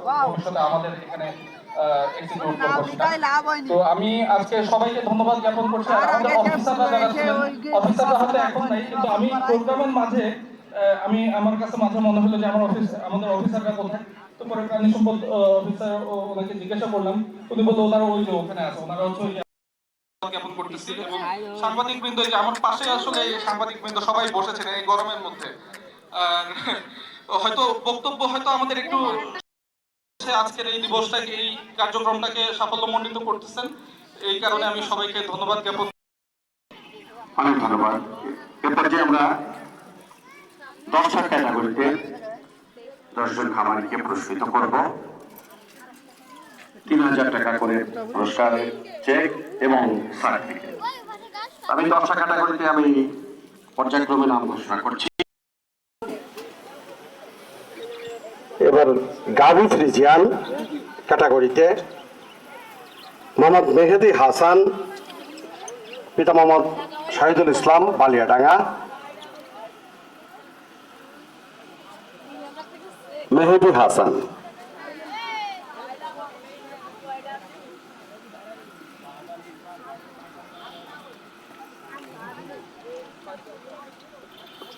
ভবিষ্যতে আমাদের এখানে এক্সিকিউট করবো সেটা। তো আমি আজকে সবাইকে ধন্যবাদ জ্ঞাপন করছি। আর আমাদের অফিসাররা যারা ছিলেন, অফিসাররা হয়তো এখন নাই, কিন্তু আমি প্রোগ্রামের মাঝে আমার কাছে মাঝে মনে হলো যে আমাদের অফিসাররা কোথায়। তো পরে প্রাণী সম্পদ অফিসার ওনাকে জিজ্ঞাসা করলাম, উনি বললো ওনারা ওই যে ওখানে আছে, ওনারা হচ্ছে ওই জ্ঞাপন করতেছি। এবং সাংবাদিক বৃন্দ, যে আমার পাশে আসলে সাংবাদিক বৃন্দ সবাই বসেছেন এই গরমের মধ্যে। আর হয়তো বক্তব্য হয়তো আমাদের একটু আজকের এই দিবসটাকে, এই কার্যক্রমটাকে সাফল্যমণ্ডিত করতেছেন, এই কারণে আমি সবাইকে ধন্যবাদ জ্ঞাপন। অনেক ধন্যবাদ। এরপর যে আমরা 10 ক্যাটাগরিতে 10 জন খামারিকে পুরস্কৃত করব। 3000 টাকা করে পুরস্কার, চেক এবং সার্টিফিকেট। আমি 10 ক্যাটাগরিতে আমি পর্যায়ক্রমে নাম ঘোষণা করছি। এবার গাভী ফ্রিজিয়ান ক্যাটাগরিতে মোহাম্মদ মেহেদি হাসান, পিতা মোহাম্মদ শহীদুল ইসলাম, বালিয়াডাঙ্গা। মেহেদি হাসান।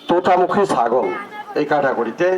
তোতামুখী ছাগল এই ক্যাটাগরিতে